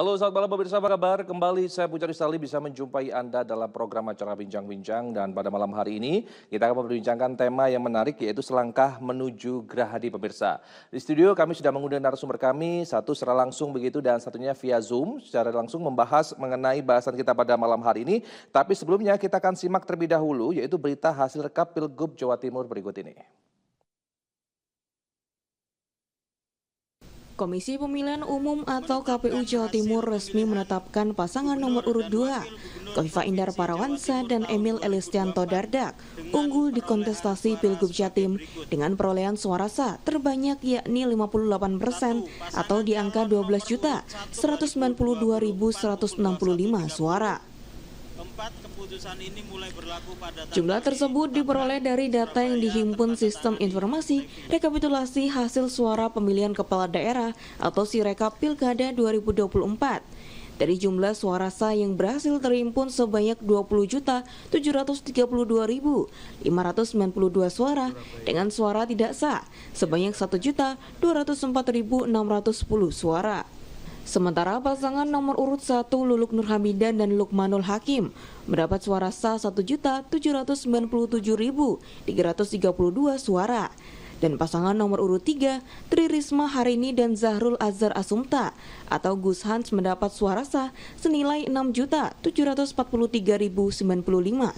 Halo, selamat malam pemirsa, apa kabar? Kembali saya Pucari Sali bisa menjumpai Anda dalam program acara Bincang-Bincang, dan pada malam hari ini kita akan memperbincangkan tema yang menarik, yaitu selangkah menuju Gerahadi pemirsa. Di studio kami sudah mengundang narasumber kami, satu secara langsung begitu dan satunya via Zoom secara langsung membahas mengenai bahasan kita pada malam hari ini. Tapi sebelumnya kita akan simak terlebih dahulu, yaitu berita hasil rekap Pilgub Jawa Timur berikut ini. Komisi Pemilihan Umum atau KPU Jawa Timur resmi menetapkan pasangan nomor urut 2, Khofifah Indar Parawansa dan Emil Elistianto Dardak, unggul di kontestasi Pilgub Jatim dengan perolehan suara sah terbanyak yakni 58% atau di angka 12.192.165 suara. Jumlah tersebut diperoleh dari data yang dihimpun Sistem Informasi Rekapitulasi Hasil Suara Pemilihan Kepala Daerah atau Sirekap Pilkada 2024. Dari jumlah suara sah yang berhasil terhimpun sebanyak 20.732.592 suara dengan suara tidak sah sebanyak 1.204.610 suara. Sementara pasangan nomor urut 1 Luluk Nurhamidan dan Lukmanul Hakim mendapat suara sah 1.797.332 suara. Dan pasangan nomor urut 3 Tri Risma Harini dan Zahrul Azhar Asumta atau Gus Hans mendapat suara sah senilai 6.743.095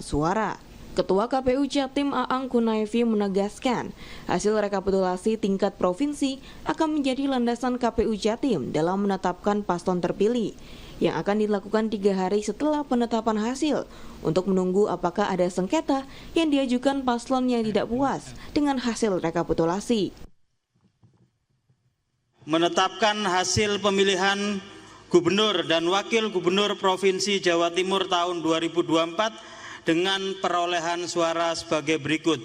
suara. Ketua KPU Jatim Aang Kunaifi menegaskan, hasil rekapitulasi tingkat provinsi akan menjadi landasan KPU Jatim dalam menetapkan paslon terpilih, yang akan dilakukan 3 hari setelah penetapan hasil, untuk menunggu apakah ada sengketa yang diajukan paslon yang tidak puas dengan hasil rekapitulasi. Menetapkan hasil pemilihan Gubernur dan Wakil Gubernur Provinsi Jawa Timur tahun 2024 dengan perolehan suara sebagai berikut.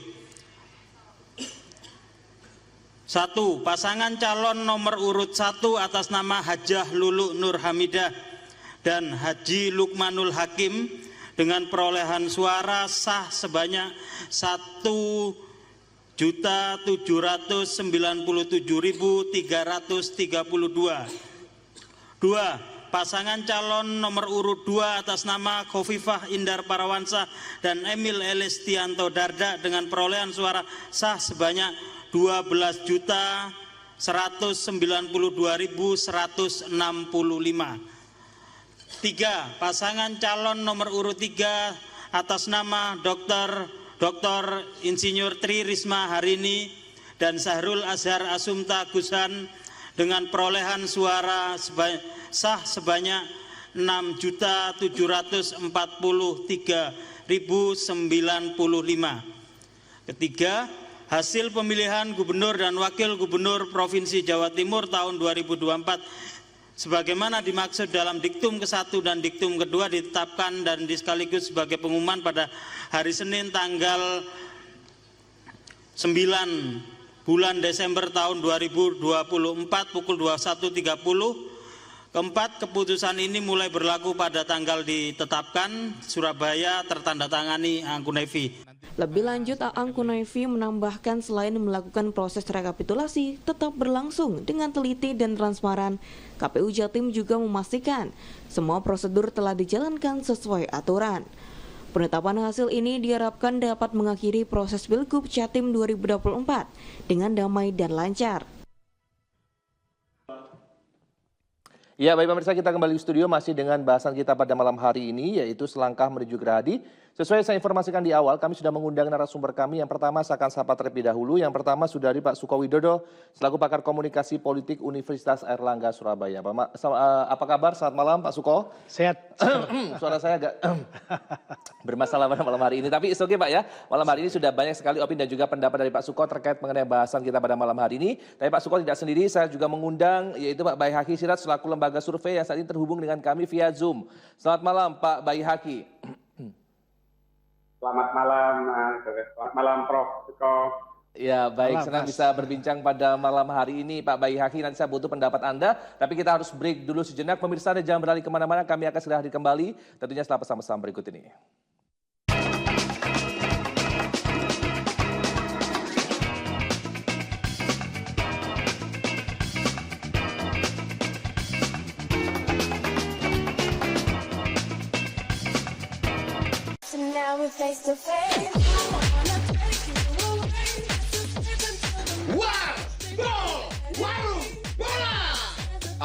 1. Pasangan calon nomor urut 1 atas nama Hajah Luluk Nurhamidah dan Haji Lukmanul Hakim dengan perolehan suara sah sebanyak 1.797.332. 2. Pasangan calon nomor urut 2 atas nama Khofifah Indar Parawansa dan Emil Elistianto Dardak dengan perolehan suara sah sebanyak 12.192.165. 3. Pasangan calon nomor urut 3 atas nama Dr. Insinyur Tri Risma Harini dan Zahrul Azhar Asumta Gushan dengan perolehan suara sah sebanyak 6.743.095. 4. Hasil pemilihan Gubernur dan Wakil Gubernur Provinsi Jawa Timur tahun 2024 sebagaimana dimaksud dalam diktum ke-1 dan diktum ke-2 ditetapkan dan sekaligus sebagai pengumuman pada hari Senin tanggal 9 bulan Desember tahun 2024 pukul 21.30. 4. Keputusan ini mulai berlaku pada tanggal ditetapkan. Surabaya, tertandatangani Aang Kunaifi. Lebih lanjut, Aang Kunaifi menambahkan selain melakukan proses rekapitulasi tetap berlangsung dengan teliti dan transparan, KPU Jatim juga memastikan semua prosedur telah dijalankan sesuai aturan. Penetapan hasil ini diharapkan dapat mengakhiri proses Pilgub Jatim 2024 dengan damai dan lancar. Ya, baik pemirsa, kita kembali ke studio masih dengan bahasan kita pada malam hari ini, yaitu selangkah menuju Gerahadi. Sesuai saya informasikan di awal, kami sudah mengundang narasumber kami. Yang pertama saya akan sapa terlebih dahulu. Yang pertama sudah dari Pak Suko Widodo, selaku pakar komunikasi politik Universitas Airlangga Surabaya. Apa kabar? Selamat malam Pak Suko. Sehat. Suara saya agak bermasalah pada malam hari ini. Tapi oke Pak ya, malam hari ini sudah banyak sekali opini dan juga pendapat dari Pak Suko terkait mengenai bahasan kita pada malam hari ini. Tapi Pak Suko tidak sendiri, saya juga mengundang yaitu Pak Baihaqi Sirat selaku lembaga survei yang saat ini terhubung dengan kami via Zoom. Selamat malam Pak Baihaqi. Selamat malam Prof. Suko. Ya baik, senang bisa berbincang pada malam hari ini Pak Baihaqi. Nanti saya butuh pendapat Anda, tapi kita harus break dulu sejenak. Pemirsa Anda jangan beralih kemana-mana, kami akan segera hadir kembali tentunya setelah pesan-pesan berikut ini. Now we're face to face. War, Gol, Warung, Bola.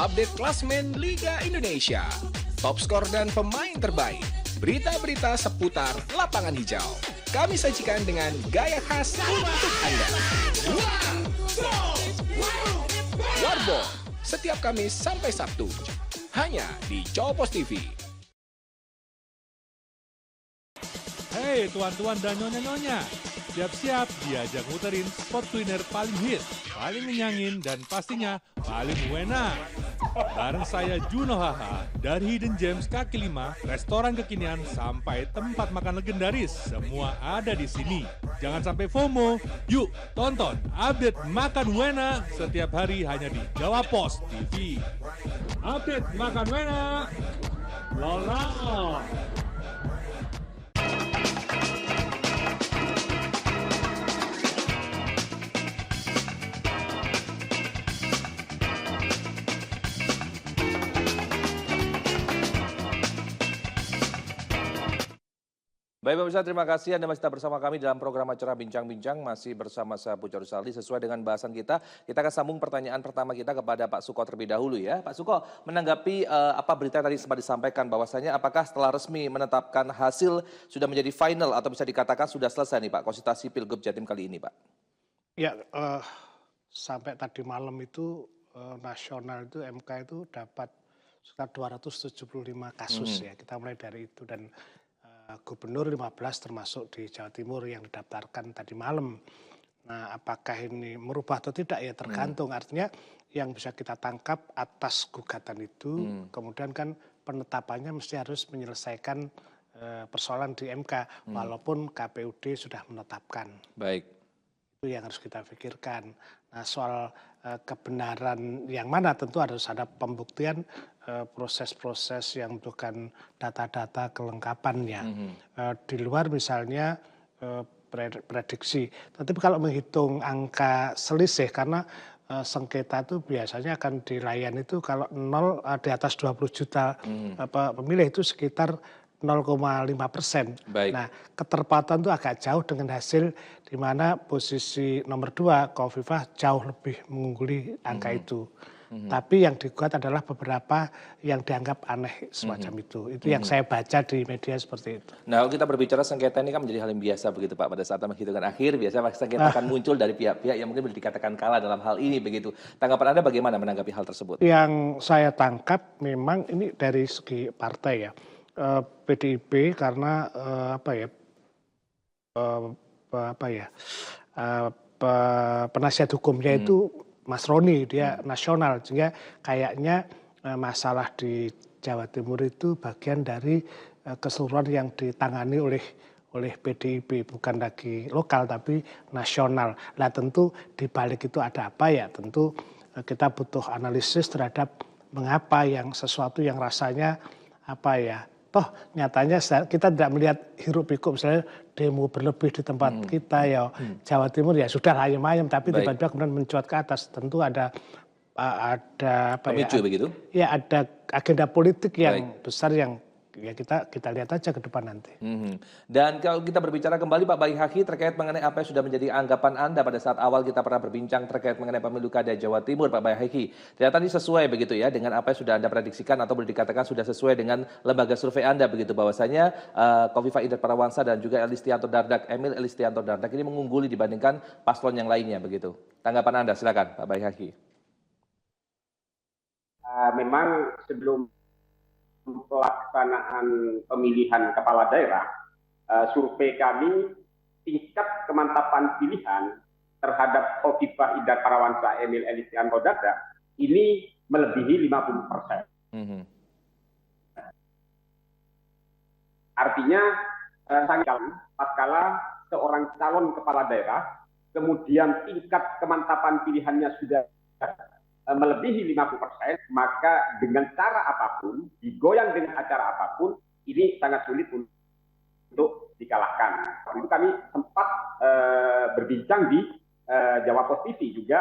Update klasmen Liga Indonesia. Top skor dan pemain terbaik. Berita-berita seputar lapangan hijau. Kami sajikan dengan gaya khas untuk Anda. War, Gol, Warung, Bola. Warbo, setiap Kamis sampai Sabtu. Hanya di Cowpos TV. Hei tuan-tuan dan nyonya-nyonya, siap-siap diajak muterin spot kuliner paling hit, paling menyangin, dan pastinya paling wena. Bareng saya Juno Haha, dari Hidden Gems kaki 5, restoran kekinian sampai tempat makan legendaris, semua ada di sini. Jangan sampai FOMO, yuk tonton update Makan Wena setiap hari hanya di Jawa Pos TV. Update Makan Wena, Lola. Baik pemirsa, terima kasih Anda masih tetap bersama kami dalam program acara Bincang-Bincang, masih bersama saya Puja Rusali. Sesuai dengan bahasan kita akan sambung pertanyaan pertama kita kepada Pak Suko terlebih dahulu ya. Pak Suko, menanggapi apa berita tadi sempat disampaikan bahwasanya apakah setelah resmi menetapkan hasil sudah menjadi final atau bisa dikatakan sudah selesai nih Pak, konsultasi Pilgub Jatim kali ini Pak? Ya, sampai tadi malam itu nasional itu MK itu dapat sekitar 275 kasus ya, kita mulai dari itu dan gubernur 15 termasuk di Jawa Timur yang didaftarkan tadi malam. Nah, apakah ini merubah atau tidak ya tergantung. Artinya yang bisa kita tangkap atas gugatan itu, kemudian kan penetapannya mesti harus menyelesaikan persoalan di MK, walaupun KPUD sudah menetapkan. Baik. Itu yang harus kita pikirkan. Nah, soal kebenaran yang mana tentu harus ada pembuktian proses-proses yang membutuhkan data-data kelengkapannya. Di luar misalnya prediksi. Tapi kalau menghitung angka selisih, karena sengketa itu biasanya akan dilayani itu kalau 0 di atas 20 juta pemilih itu sekitar 0,5%. Nah, keterpautan itu agak jauh dengan hasil di mana posisi nomor 2, Khofifah jauh lebih mengungguli angka itu. Tapi yang digugat adalah beberapa yang dianggap aneh semacam itu. Itu yang saya baca di media seperti itu. Nah, kalau kita berbicara sengketa ini kan menjadi hal yang biasa begitu Pak. Pada saat hitungan akhir biasanya sengketa akan muncul dari pihak-pihak yang mungkin boleh dikatakan kalah dalam hal ini begitu. Tanggapan Anda bagaimana menanggapi hal tersebut? Yang saya tangkap memang ini dari segi partai ya. PDIP karena penasihat hukumnya itu Mas Roni, dia nasional, sehingga kayaknya masalah di Jawa Timur itu bagian dari keseluruhan yang ditangani oleh PDIP, bukan lagi lokal tapi nasional. Nah tentu di balik itu ada apa ya? Tentu kita butuh analisis terhadap mengapa yang sesuatu yang rasanya toh nyatanya kita tidak melihat hiruk pikuk misalnya demo berlebih di tempat kita ya Jawa Timur ya sudah ayam-ayam tapi tiba-tiba kemudian mencuat ke atas, tentu ada pemicu begitu? Ya ada agenda politik yang besar yang ya kita lihat aja ke depan nanti. Dan kalau kita berbicara kembali Pak Baihaqi terkait mengenai apa yang sudah menjadi anggapan Anda pada saat awal kita pernah berbincang terkait mengenai pemilu kada Jawa Timur Pak Baihaqi. Ternyata ini sesuai begitu ya dengan apa yang sudah Anda prediksikan atau boleh dikatakan sudah sesuai dengan lembaga survei Anda begitu, bahwasanya Khofifah Indar Parawansa dan juga Emil Elistianto Dardak ini mengungguli dibandingkan paslon yang lainnya begitu. Tanggapan Anda silakan Pak Baihaqi. Memang sebelum pelaksanaan pemilihan kepala daerah, survei kami tingkat kemantapan pilihan terhadap Khofifah Indar Parawansa Emil Elistianto Dardak ini melebihi 50%. Artinya tatkala seorang calon kepala daerah kemudian tingkat kemantapan pilihannya sudah melebihi 50%, maka dengan cara apapun, digoyang dengan acara apapun, ini sangat sulit untuk dikalahkan. Itu kami sempat berbincang di Jawa Pos TV juga,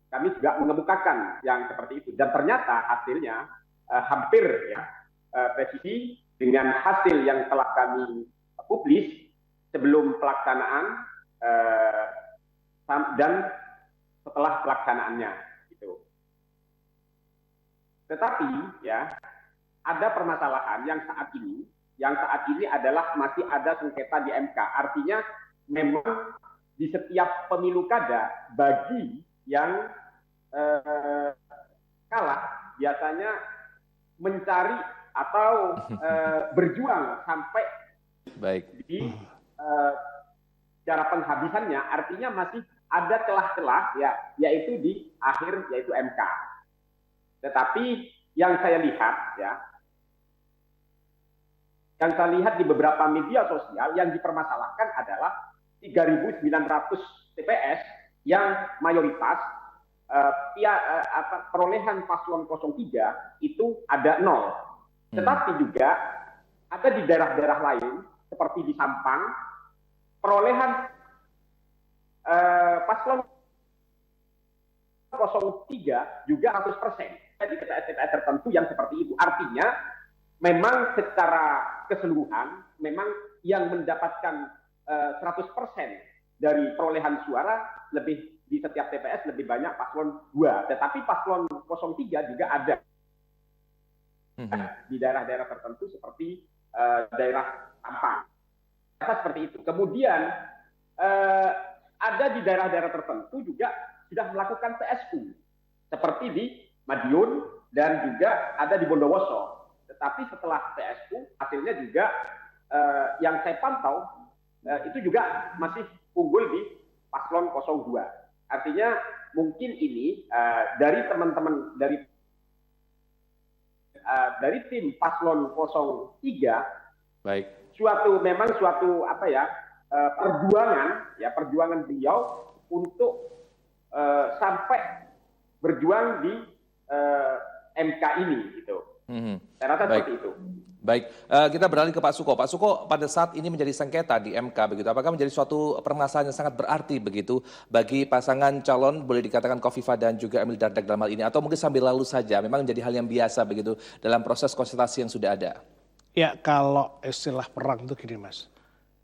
kami juga mengemukakan yang seperti itu. Dan ternyata hasilnya hampir ya, presisi dengan hasil yang telah kami publis sebelum pelaksanaan dan setelah pelaksanaannya gitu. Tetapi ya ada permasalahan yang saat ini adalah masih ada sengketa di MK. Artinya memang di setiap pemilu kada bagi yang kalah biasanya mencari atau berjuang sampai di cara penghabisannya, artinya masih ada celah-celah ya, yaitu di akhir, yaitu MK. Tetapi yang saya lihat di beberapa media sosial yang dipermasalahkan adalah 3.900 TPS yang mayoritas perolehan paslon 03 itu ada 0. Tetapi juga ada di daerah-daerah lain seperti di Sampang, perolehan paslon 03 juga 100%. Jadi TPS tertentu yang seperti itu. Artinya memang secara keseluruhan memang yang mendapatkan 100% dari perolehan suara lebih di setiap TPS lebih banyak paslon 2. Tetapi paslon 03 juga ada di daerah-daerah tertentu seperti daerah Sampang. Seperti itu. Kemudian ada di daerah-daerah tertentu juga sudah melakukan PSU seperti di Madiun dan juga ada di Bondowoso. Tetapi setelah PSU hasilnya juga yang saya pantau itu juga masih unggul di paslon 02. Artinya mungkin ini dari teman-teman dari tim paslon 03 baik, memang suatu perjuangan beliau untuk sampai berjuang di MK ini gitu. Saya rasa seperti itu. Baik, kita beralih ke Pak Suko. Pak Suko, pada saat ini menjadi sengketa di MK begitu, apakah menjadi suatu permasalahan yang sangat berarti begitu bagi pasangan calon, boleh dikatakan Khofifah dan juga Emil Dardak dalam hal ini, atau mungkin sambil lalu saja, memang menjadi hal yang biasa begitu dalam proses konsultasi yang sudah ada? Ya, kalau istilah perang itu gini Mas,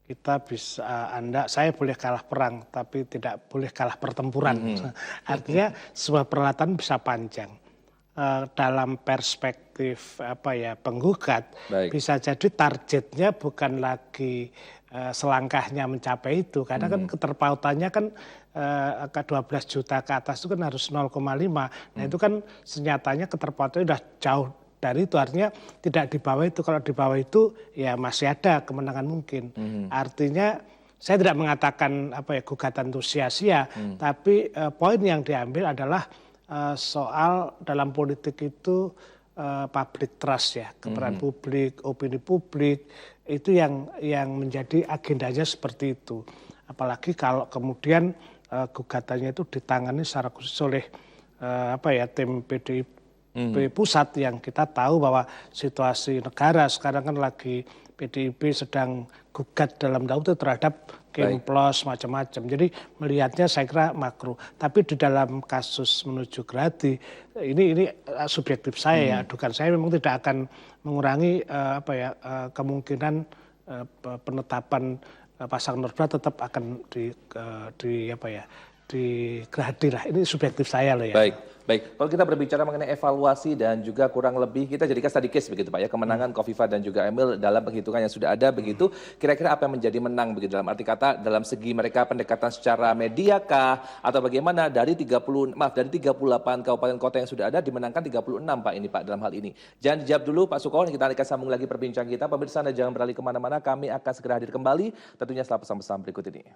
kita bisa, saya boleh kalah perang, tapi tidak boleh kalah pertempuran. Artinya sebuah peralatan bisa panjang. Dalam perspektif penggugat, bisa jadi targetnya bukan lagi selangkahnya mencapai itu, karena kan keterpautannya kan ke 12 juta ke atas itu kan harus 0,5. Nah itu kan senyatanya keterpautannya sudah jauh dari itu, artinya tidak di bawah itu. Kalau di bawah itu ya masih ada kemenangan mungkin. Artinya saya tidak mengatakan gugatan itu sia-sia, tapi poin yang diambil adalah soal dalam politik itu public trust ya, kepercayaan publik, opini publik, itu yang menjadi agendanya seperti itu. Apalagi kalau kemudian gugatannya itu ditangani secara khusus oleh tim PDIP pusat, yang kita tahu bahwa situasi negara sekarang kan lagi PDIP sedang gugat dalam itu terhadap Kemplos macam-macam. Jadi melihatnya saya kira makro. Tapi di dalam kasus menuju Gerahadi ini subjektif saya ya, dugaan saya memang tidak akan mengurangi kemungkinan penetapan pasangan nomor 2 tetap akan di Gerahadi lah. Ini subjektif saya loh ya. Baik. Kalau kita berbicara mengenai evaluasi dan juga kurang lebih kita jadikan study case begitu Pak ya, kemenangan Khofifah dan juga Emil dalam penghitungan yang sudah ada begitu, kira-kira apa yang menjadi menang begitu, dalam arti kata dalam segi mereka pendekatan secara media kah atau bagaimana, dari 38 kabupaten kota yang sudah ada dimenangkan 36 Pak ini Pak dalam hal ini. Jangan dijawab dulu Pak Suko, kita akan sambung lagi perbincangan kita. Pemirsa Anda jangan beralih kemana-mana, kami akan segera hadir kembali tentunya setelah pesan-pesan berikut ini.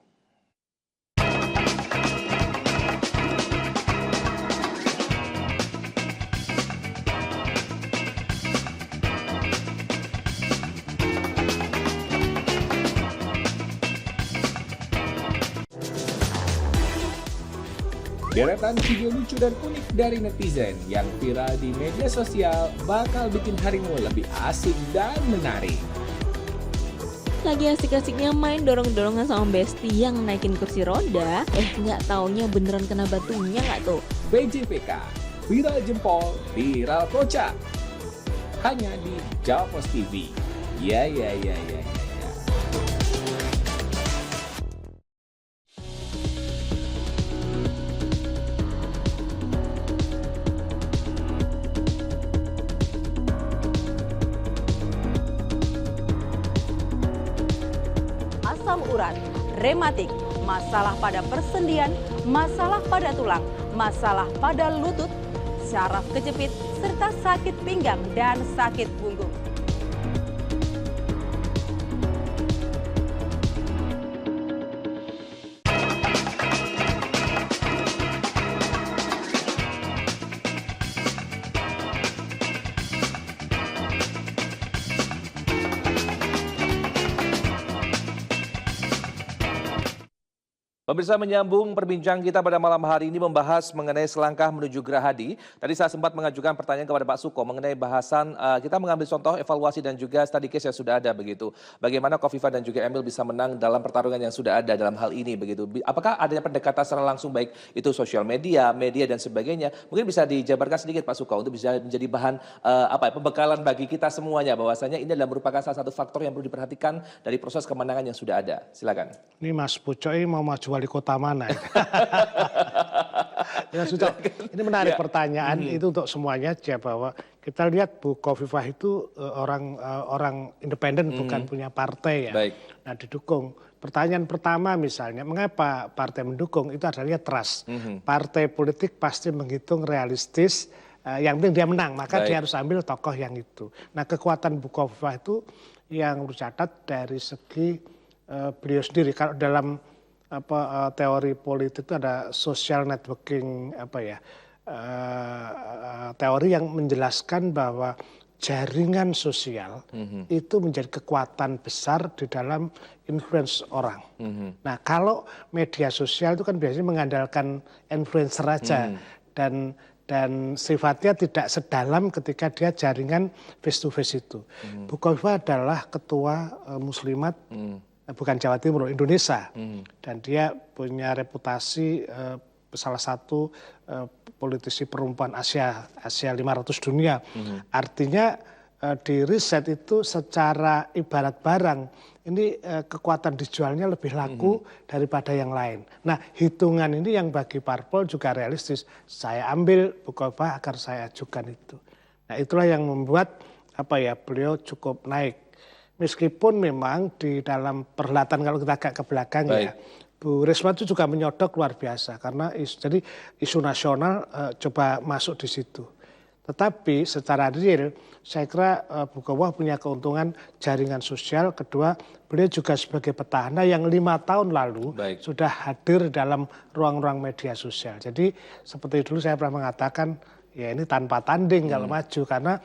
Deretan video lucu dan unik dari netizen yang viral di media sosial bakal bikin harimu lebih asik dan menarik. Lagi asik-asiknya main dorong-dorongan sama Besti yang naikin kursi roda, nggak taunya beneran kena batunya nggak tuh? PJPK, viral jempol, viral kocak. Hanya di Jawa Post TV. Ya. asam urat, rematik, masalah pada persendian, masalah pada tulang, masalah pada lutut, syaraf kejepit, serta sakit pinggang dan sakit punggung. Pemirsa, menyambung perbincangan kita pada malam hari ini membahas mengenai selangkah menuju Gerahadi. Tadi saya sempat mengajukan pertanyaan kepada Pak Suko mengenai bahasan, kita mengambil contoh evaluasi dan juga study case yang sudah ada begitu. Bagaimana Kofifa dan juga Emil bisa menang dalam pertarungan yang sudah ada dalam hal ini begitu. Apakah adanya pendekatan secara langsung baik itu sosial media, media dan sebagainya. Mungkin bisa dijabarkan sedikit Pak Suko untuk bisa menjadi bahan pembekalan bagi kita semuanya bahwasanya ini adalah merupakan salah satu faktor yang perlu diperhatikan dari proses kemenangan yang sudah ada. Silakan. Ini Mas Pucok ini mau maju wali kota mana? Ya sudah, ini menarik pertanyaan itu untuk semuanya aja bahwa kita lihat Bu Khofifah itu orang independen bukan punya partai ya. Baik. Nah didukung. Pertanyaan pertama misalnya, mengapa partai mendukung itu adalah trust. Partai politik pasti menghitung realistis, yang penting dia menang, maka dia harus ambil tokoh yang itu. Nah kekuatan Bu Khofifah itu yang dicatat dari segi beliau sendiri. Kalau dalam teori politik itu ada social networking teori yang menjelaskan bahwa jaringan sosial itu menjadi kekuatan besar di dalam influence orang. Nah kalau media sosial itu kan biasanya mengandalkan influencer aja dan sifatnya tidak sedalam ketika dia jaringan face to face itu. Bu Khofifah adalah ketua muslimat bukan Jawa Timur, Indonesia. Dan dia punya reputasi salah satu politisi perempuan Asia 500 dunia. Artinya di riset itu secara ibarat barang, ini kekuatan dijualnya lebih laku daripada yang lain. Nah hitungan ini yang bagi parpol juga realistis. Saya ambil Bu Khofifah agar saya ajukan itu. Nah itulah yang membuat beliau cukup naik. Meskipun memang di dalam perhelatan kalau kita agak ke belakang ya, Bu Risma itu juga menyodok luar biasa karena jadi isu nasional coba masuk di situ. Tetapi secara real saya kira Bu Khofifah punya keuntungan jaringan sosial. Kedua beliau juga sebagai petahana yang 5 tahun lalu sudah hadir dalam ruang-ruang media sosial. Jadi seperti dulu saya pernah mengatakan ya ini tanpa tanding kalau maju karena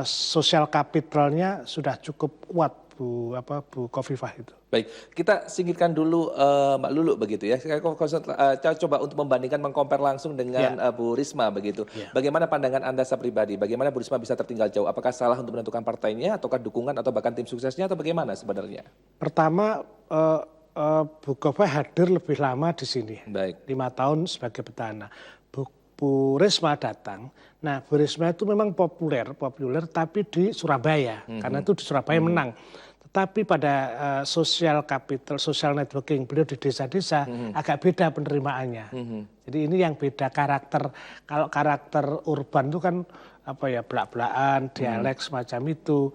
sosial kapitalnya sudah cukup kuat Bu Khofifah itu. Baik, kita singkirkan dulu Mbak Lulu begitu ya. Saya coba untuk membandingkan, mengkompar langsung dengan Bu Risma begitu. Bagaimana pandangan Anda secara pribadi? Bagaimana Bu Risma bisa tertinggal jauh? Apakah salah untuk menentukan partainya, ataukah dukungan, atau bahkan tim suksesnya, atau bagaimana sebenarnya? Pertama, Bu Khofifah hadir lebih lama di sini. 5 tahun sebagai petahana. Bu Risma datang. Nah, Bu Risma itu memang populer tapi di Surabaya. Karena itu di Surabaya menang. Tetapi pada social capital, social networking beliau di desa-desa agak beda penerimaannya. Jadi ini yang beda karakter. Kalau karakter urban itu kan belak-belakan, dialek semacam itu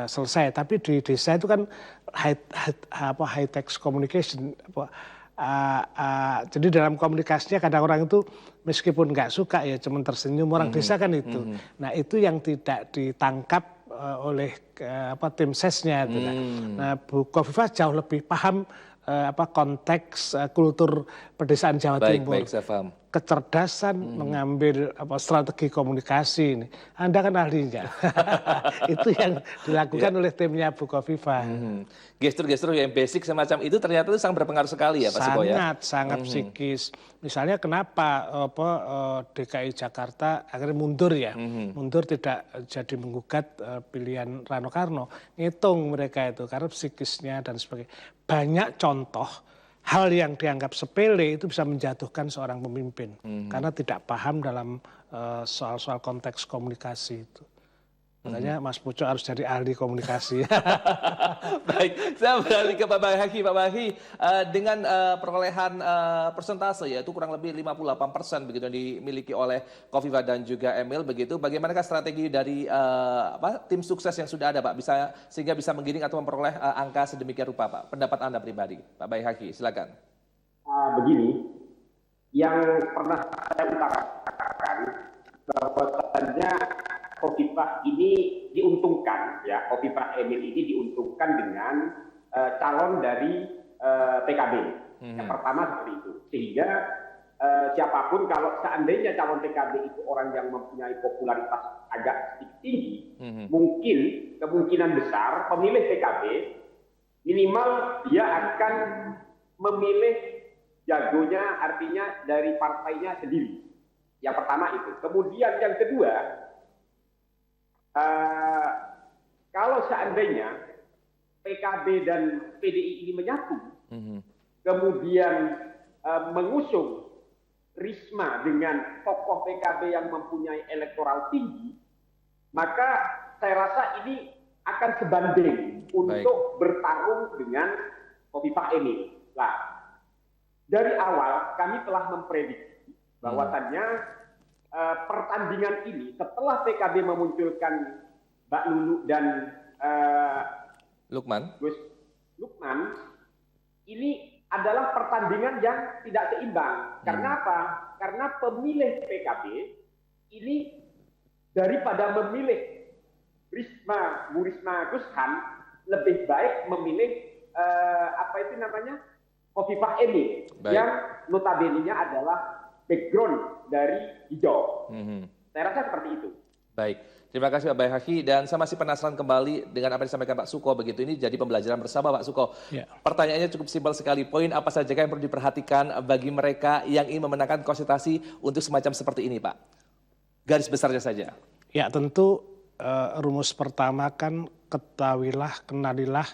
selesai. Tapi di desa itu kan high tech communication. Jadi dalam komunikasinya kadang orang itu meskipun nggak suka ya cuma tersenyum, orang desa kan itu. Nah itu yang tidak ditangkap oleh tim sesnya. Nah Bu Khofifah jauh lebih paham konteks kultur pedesaan Jawa Timur. Baik, saya paham. Kecerdasan mengambil strategi komunikasi ini. Anda kan ahlinya. Itu yang dilakukan oleh timnya Bu Khofifah. Gestur-gestur yang basic semacam itu ternyata itu sangat berpengaruh sekali ya Pak Suko ya? Sangat psikis. Misalnya kenapa DKI Jakarta akhirnya mundur ya. Mundur tidak jadi menggugat pilihan Rano Karno. Ngitung mereka itu karena psikisnya dan sebagainya. Banyak contoh hal yang dianggap sepele itu bisa menjatuhkan seorang pemimpin karena tidak paham dalam soal-soal konteks komunikasi itu. Makanya Mas Pucuk harus jadi ahli komunikasi. Baik, saya beralih ke Pak Bahahi. Pak Bahahi, dengan perolehan persentase yaitu kurang lebih 58% begitu yang dimiliki oleh Khofifah dan juga Emil begitu. Bagaimanakah strategi dari tim sukses yang sudah ada, Pak, sehingga bisa menggiring atau memperoleh angka sedemikian rupa, Pak? Pendapat Anda pribadi, Pak Bahahi, silakan. Begini, yang pernah saya utarakan bahwasannya Khofifah ini diuntungkan, ya, Khofifah Emil ini diuntungkan dengan calon dari PKB. Yang pertama seperti itu. Sehingga siapapun kalau seandainya calon PKB itu orang yang mempunyai popularitas agak sedikit tinggi, mungkin kemungkinan besar pemilih PKB minimal dia akan memilih jagonya, artinya dari partainya sendiri. Yang pertama itu. Kemudian yang kedua, kalau seandainya PKB dan PDI ini menyatu, kemudian mengusung Risma dengan tokoh PKB yang mempunyai elektoral tinggi, maka saya rasa ini akan sebanding untuk bertarung dengan Khofifah Emil. Nah, dari awal kami telah memprediksi bahwasannya pertandingan ini setelah PKB memunculkan Mbak Lulu dan Gus Lukman, ini adalah pertandingan yang tidak seimbang. Karena apa? Karena pemilih PKB ini daripada memilih Bu Risma Gushan lebih baik memilih Khofifah Emil yang notabene-nya adalah background dari hijau. Saya rasa seperti itu. Baik, terima kasih Pak Bahahi, dan saya masih penasaran kembali dengan apa yang disampaikan Pak Suko begitu. Ini jadi pembelajaran bersama Pak Suko. Ya. Pertanyaannya cukup simpel sekali. Poin apa saja yang perlu diperhatikan bagi mereka yang ingin memenangkan konsultasi untuk semacam seperti ini, Pak? Garis besarnya saja. Ya, tentu rumus pertama kan ketahuilah, kenalilah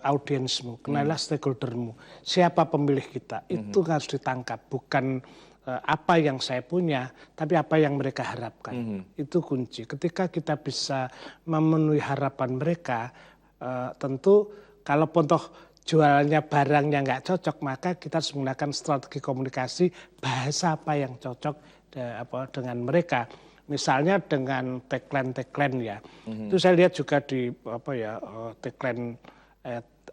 audiensmu, kenalilah stakeholdermu. Siapa pemilih kita? Itu harus ditangkap, bukan apa yang saya punya, tapi apa yang mereka harapkan. Itu kunci. Ketika kita bisa memenuhi harapan mereka, tentu kalau toh jualannya barang yang nggak cocok, maka kita harus menggunakan strategi komunikasi, bahasa apa yang cocok dengan mereka. Misalnya dengan tagline ya. Itu saya lihat juga di tagline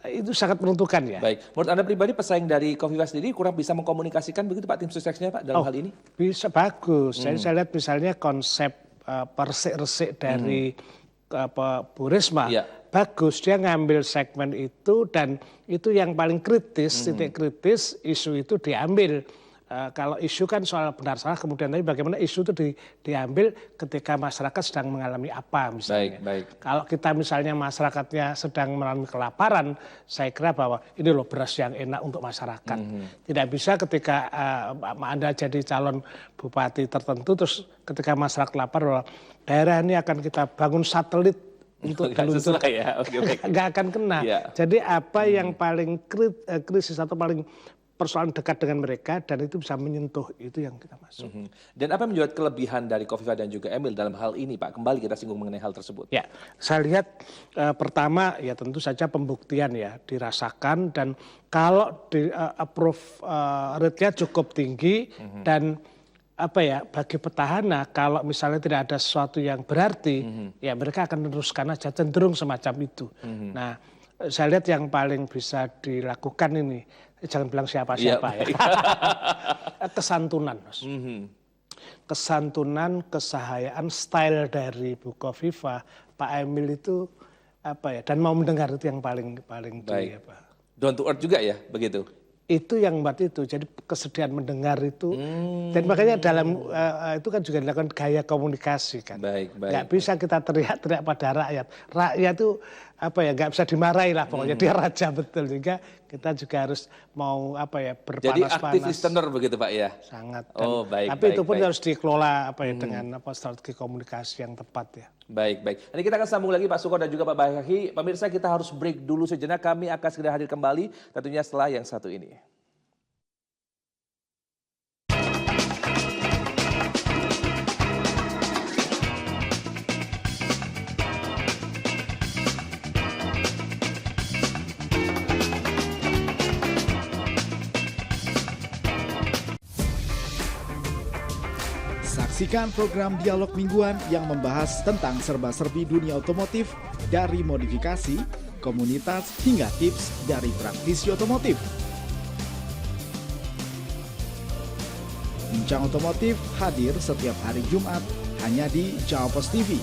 itu sangat menentukan ya. Baik, menurut Anda pribadi pesaing dari Khofifah sendiri kurang bisa mengkomunikasikan begitu Pak tim suksesnya Pak dalam hal ini? Bisa, bagus. Saya lihat misalnya konsep persik-resik dari Bu Risma, bagus. Dia ngambil segmen itu dan itu yang paling kritis, titik kritis isu itu diambil. Kalau isu kan soal benar salah, kemudian tapi bagaimana isu itu diambil ketika masyarakat sedang mengalami apa misalnya. Baik. Kalau kita misalnya masyarakatnya sedang mengalami kelaparan, saya kira bahwa ini loh beras yang enak untuk masyarakat. Tidak bisa ketika Anda jadi calon bupati tertentu, terus ketika masyarakat lapar, bahwa daerah ini akan kita bangun satelit untuk diluncur, nggak akan kena. Jadi apa yang paling krisis atau paling persoalan dekat dengan mereka dan itu bisa menyentuh, itu yang kita masuk. Dan apa yang menjadi kelebihan dari Khofifah dan juga Emil dalam hal ini Pak? Kembali kita singgung mengenai hal tersebut. Ya, saya lihat pertama ya tentu saja pembuktian ya dirasakan, dan kalau di approve rate-nya cukup tinggi dan bagi petahana kalau misalnya tidak ada sesuatu yang berarti ya mereka akan meneruskan aja, cenderung semacam itu. Nah, saya lihat yang paling bisa dilakukan ini, jangan bilang siapa-siapa ya. Kesantunan, Mas. Kesantunan, kesahayaan, style dari Bu Khofifah, Pak Emil itu dan mau mendengar itu yang paling baik. Down to earth juga ya, begitu. Itu yang membuat itu, jadi kesediaan mendengar itu, dan makanya dalam itu kan juga dilakukan gaya komunikasi kan. Nggak bisa kita teriak-teriak pada rakyat. Rakyat itu nggak bisa dimarahi lah pokoknya, dia raja betul. Sehingga kita juga harus mau berpanas-panas. Jadi active listener begitu Pak ya? Sangat. Baik. Tapi itu pun harus dikelola dengan strategi komunikasi yang tepat ya. Baik. Nanti kita akan sambung lagi Pak Suko dan juga Pak Bahahi. Pemirsa, kita harus break dulu sejenak. Kami akan segera hadir kembali tentunya setelah yang satu ini. Saksikan program dialog mingguan yang membahas tentang serba-serbi dunia otomotif dari modifikasi, komunitas, hingga tips dari praktisi otomotif. Bincang Otomotif hadir setiap hari Jumat hanya di Jawa Pos TV.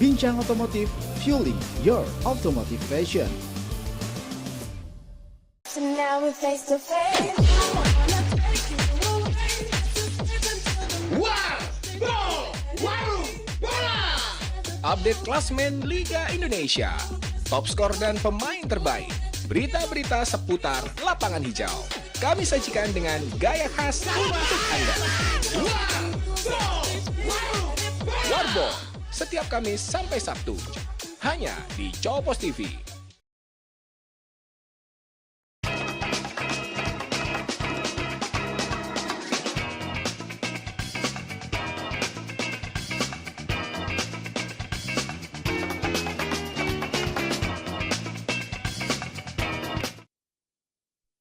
Bincang Otomotif, fueling your automotive passion. So now we're face to face. Warung Bola. Update klasmen Liga Indonesia. Top skor dan pemain terbaik. Berita-berita seputar lapangan hijau. Kami sajikan dengan gaya khas untuk Anda. Warbol. Setiap Kamis sampai Sabtu. Hanya di Jawa Pos TV.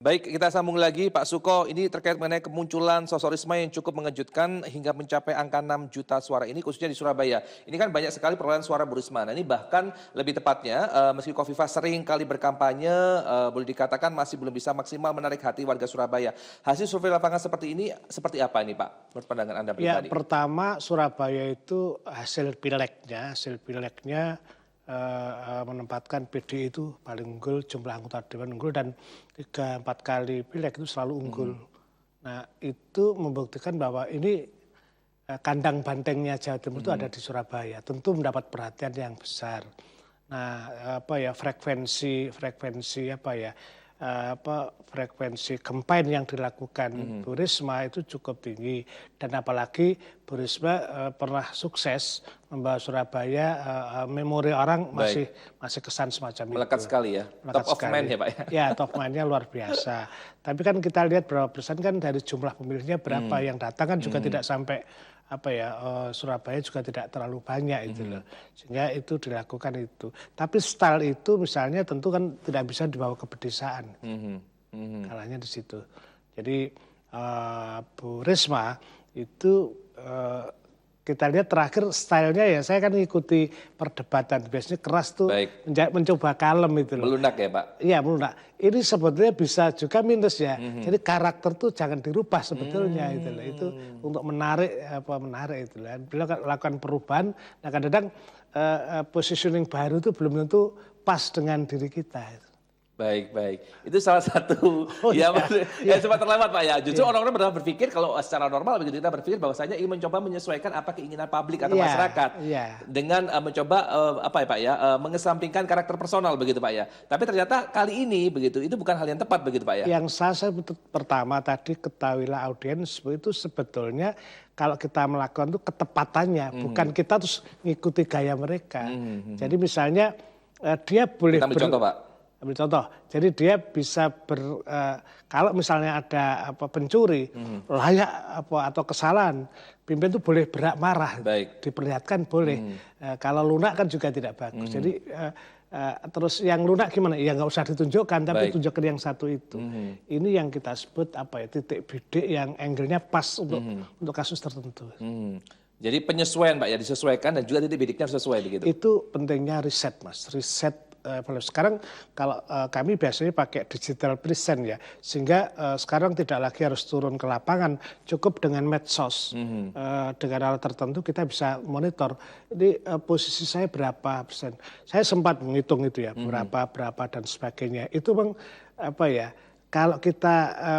Baik, kita sambung lagi Pak Suko. Ini terkait mengenai kemunculan sosok Risma yang cukup mengejutkan hingga mencapai angka 6 juta suara ini, khususnya di Surabaya. Ini kan banyak sekali perolehan suara Bu Risma. Nah, ini bahkan lebih tepatnya, meski Khofifah sering kali berkampanye, boleh dikatakan masih belum bisa maksimal menarik hati warga Surabaya. Hasil survei lapangan seperti ini, seperti apa ini Pak, menurut pandangan Anda pribadi? Ya, pertama Surabaya itu hasil pileknya menempatkan PDI itu paling unggul, jumlah anggota dewan unggul, dan 3-4 kali pileg itu selalu unggul. Nah, itu membuktikan bahwa ini kandang bantengnya Jawa Timur itu ada di Surabaya. Tentu mendapat perhatian yang besar. Nah, frekuensi campaign yang dilakukan Bu Risma itu cukup tinggi, dan apalagi Bu Risma pernah sukses membawa Surabaya, memori orang masih kesan semacam itu. Melekat sekali ya, top of mind ya Pak ya? Ya, top mind-nya luar biasa. Tapi kan kita lihat berapa persen kan dari jumlah pemilihnya berapa yang datang kan juga tidak sampai Surabaya juga tidak terlalu banyak itu loh. Sehingga itu dilakukan itu. Tapi style itu misalnya tentu kan tidak bisa dibawa ke pedesaan. Kalahnya di situ. Jadi Bu Risma itu kita lihat terakhir stylenya ya, saya kan ngikuti perdebatan, biasanya keras tuh. Mencoba kalem itu loh. Melunak ya Pak? Iya, melunak. Ini sebetulnya bisa juga minus ya. Jadi karakter tuh jangan dirubah sebetulnya itu loh. Itu untuk menarik itu loh. Beliau lakukan perubahan, nah kadang-kadang positioning baru itu belum tentu pas dengan diri kita. Baik. Itu salah satu sempat terlewat Pak ya. Justru orang-orang benar berpikir kalau secara normal begitu kita berpikir bahwasanya ingin mencoba menyesuaikan apa keinginan publik atau masyarakat dengan mencoba mengesampingkan karakter personal begitu Pak ya. Tapi ternyata kali ini begitu itu bukan hal yang tepat begitu Pak ya. Yang saya pertama tadi ketahuilah audiens itu sebetulnya kalau kita melakukan itu ketepatannya, bukan kita terus ngikuti gaya mereka. Jadi misalnya dia boleh kita contoh Pak. Ambil contoh, jadi dia bisa kalau misalnya ada pencuri, layak atau kesalahan, pimpin itu boleh berak marah, diperlihatkan boleh. Kalau lunak kan juga tidak bagus. Jadi terus yang lunak gimana? Ya nggak usah ditunjukkan, tapi tunjukkan yang satu itu. Ini yang kita sebut titik bidik yang angle-nya pas untuk kasus tertentu. Jadi penyesuaian Pak ya, disesuaikan dan juga titik bidiknya harus sesuai begitu. Itu pentingnya riset Mas, riset. Sekarang kalau kami biasanya pakai digital present ya, sehingga sekarang tidak lagi harus turun ke lapangan, cukup dengan medsos. Dengan alat tertentu kita bisa monitor, ini posisi saya berapa persen. Saya sempat menghitung itu ya, berapa dan sebagainya. Itu kalau kita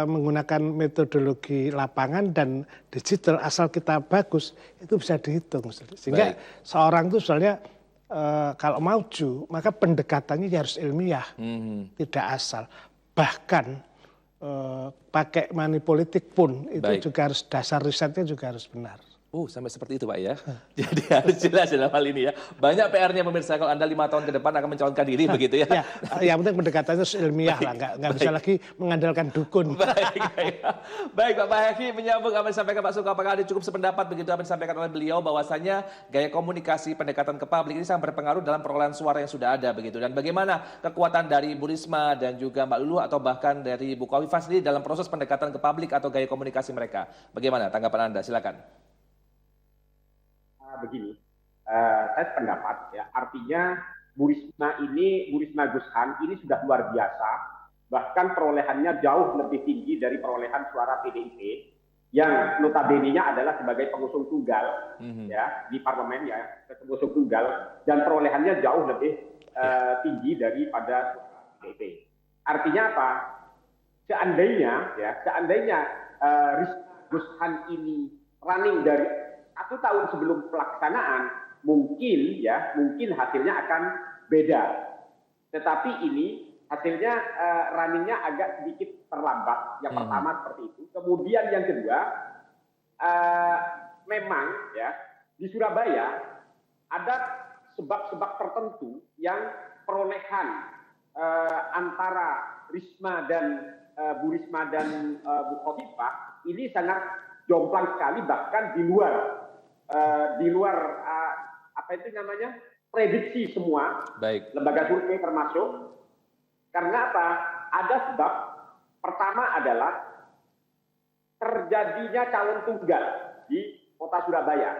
menggunakan metodologi lapangan dan digital, asal kita bagus, itu bisa dihitung. Sehingga seorang itu soalnya kalau maju, maka pendekatannya harus ilmiah, tidak asal. Bahkan pakai money politik pun itu juga harus, dasar risetnya juga harus benar. Oh, sampai seperti itu Pak ya. Jadi harus jelas dalam hal ini ya. Banyak PR-nya pemirsa kalau Anda 5 tahun ke depan akan mencalonkan diri begitu ya. Yang penting pendekatannya ilmiah lah, nggak bisa lagi mengandalkan dukun. Baik Pak Haki, menyambung apa yang disampaikan Pak Suko, apakah ada cukup sependapat begitu apa yang disampaikan oleh beliau bahwasanya gaya komunikasi pendekatan ke publik ini sangat berpengaruh dalam perolehan suara yang sudah ada begitu. Dan bagaimana kekuatan dari Bu Risma dan juga Mbak Luluh atau bahkan dari Bu Khofifah sendiri dalam proses pendekatan ke publik atau gaya komunikasi mereka. Bagaimana tanggapan Anda? Silakan. Begini, saya pendapat ya, artinya Bu Risma Gushan ini sudah luar biasa, bahkan perolehannya jauh lebih tinggi dari perolehan suara PDIP yang notabene-nya adalah sebagai pengusung tunggal ya di parlemen ya, pengusung tunggal, dan perolehannya jauh lebih tinggi daripada PDIP. Artinya apa? Seandainya Risma Gushan ini running dari 1 tahun sebelum pelaksanaan, mungkin hasilnya akan beda. Tetapi ini hasilnya runningnya agak sedikit terlambat. Yang pertama seperti itu. Kemudian yang kedua, memang ya di Surabaya ada sebab-sebab tertentu yang perolehan antara Risma dan Bu Risma dan Bu Khofifah ini sangat jomplang sekali, bahkan di luar prediksi semua. Baik. Lembaga survei termasuk. Karena apa? Ada sebab. Pertama adalah terjadinya calon tunggal di kota Surabaya,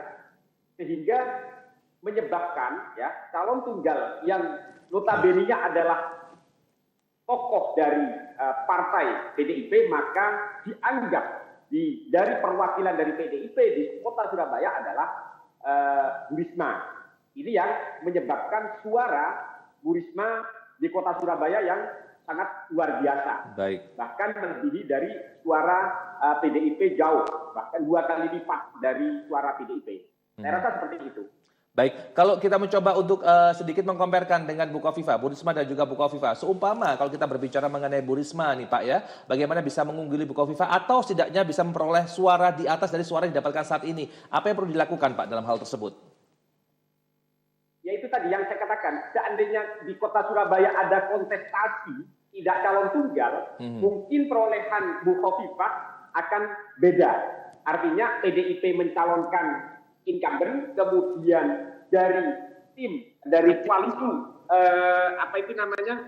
sehingga menyebabkan ya calon tunggal yang notabene-nya adalah tokoh dari partai PDIP, maka dianggap dari perwakilan dari PDIP di kota Surabaya adalah Bu Risma. Ini yang menyebabkan suara Bu Risma di kota Surabaya yang sangat luar biasa. Baik. Bahkan melebihi dari suara PDIP jauh, bahkan 2 kali lipat dari suara PDIP. Saya rasa seperti itu. Baik, kalau kita mencoba untuk sedikit mengkomparkan dengan Bu Khofifah, Bu Risma dan juga Bu Khofifah. Seumpama kalau kita berbicara mengenai Bu Risma nih Pak ya, bagaimana bisa mengungguli Bu Khofifah atau setidaknya bisa memperoleh suara di atas dari suara yang didapatkan saat ini. Apa yang perlu dilakukan Pak dalam hal tersebut? Ya itu tadi yang saya katakan, seandainya di kota Surabaya ada kontestasi, tidak calon tunggal, mungkin perolehan Bu Khofifah akan beda. Artinya PDIP mencalonkan incumbent, kemudian dari koalisi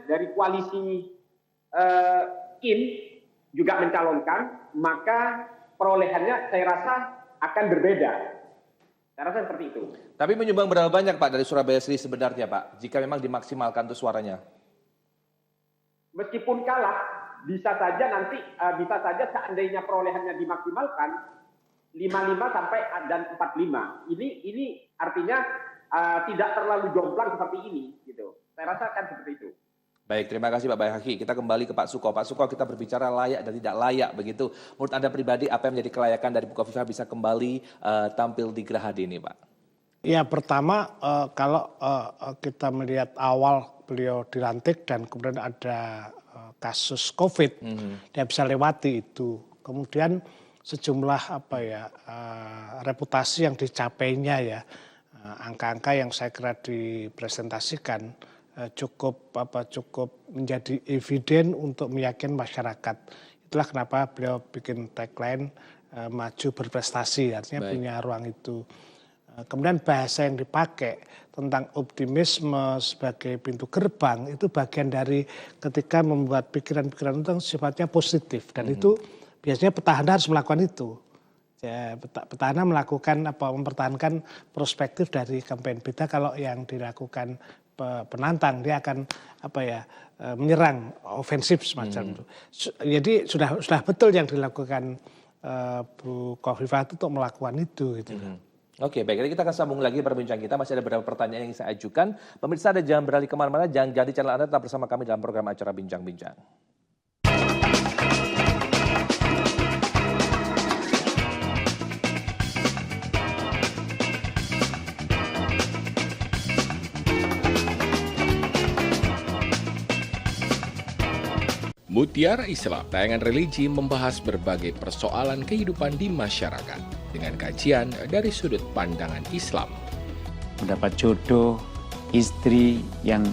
dari koalisi KIM juga mencalonkan, maka perolehannya saya rasa akan berbeda. Saya rasa seperti itu. Tapi menyumbang berapa banyak Pak dari Surabaya sendiri sebenarnya Pak, jika memang dimaksimalkan untuk suaranya? Meskipun kalah, bisa saja seandainya perolehannya dimaksimalkan 55 sampai dan 45. Ini artinya tidak terlalu jomplang seperti ini gitu. Saya rasa kan seperti itu. Baik, terima kasih Pak Bayhaqi. Kita kembali ke Pak Suko. Pak Suko, kita berbicara layak dan tidak layak begitu. Menurut Anda pribadi apa yang menjadi kelayakan dari Bu Khofifah bisa kembali tampil di Gerahadi ini, Pak? Ya, pertama kalau kita melihat awal beliau dilantik dan kemudian ada kasus COVID, dia bisa lewati itu. Kemudian sejumlah reputasi yang dicapainya ya, angka-angka yang saya kira dipresentasikan cukup menjadi eviden untuk meyakinkan masyarakat. Itulah kenapa beliau bikin tagline maju berprestasi, artinya punya ruang itu. Kemudian bahasa yang dipakai tentang optimisme sebagai pintu gerbang itu bagian dari ketika membuat pikiran-pikiran itu sifatnya positif, dan itu biasanya petahana harus melakukan itu. Ya, petahana mempertahankan perspektif dari kampanye. Beda kalau yang dilakukan penantang, dia akan menyerang, ofensif semacam itu. Jadi sudah betul yang dilakukan Bu Khofifah itu untuk melakukan itu gitu. Oke, baik. Kita akan sambung lagi perbincangan kita. Masih ada beberapa pertanyaan yang ingin saya ajukan. Pemirsa, jangan beralih kemana-mana. Jangan jadi channel Anda, tetap bersama kami dalam program acara Bincang-Bincang. Mutiara Islam, tayangan religi membahas berbagai persoalan kehidupan di masyarakat dengan kajian dari sudut pandangan Islam. Mendapat jodoh, istri yang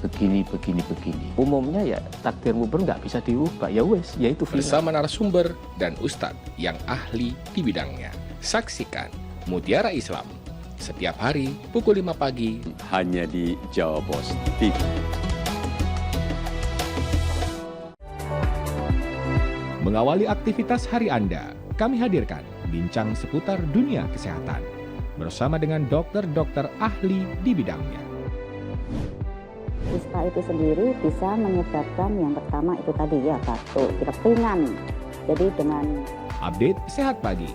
begini. Umumnya ya takdirmu nggak bisa diubah, ya wes, ya itu Bersama narasumber dan ustadz yang ahli di bidangnya. Saksikan Mutiara Islam setiap hari pukul 5 pagi hanya di Jawa Pos TV. Mengawali aktivitas hari Anda, kami hadirkan bincang seputar dunia kesehatan bersama dengan dokter-dokter ahli di bidangnya. Ispa itu sendiri bisa menyebabkan yang pertama itu tadi ya batuk, pilek ringan. Jadi dengan Update Sehat Pagi,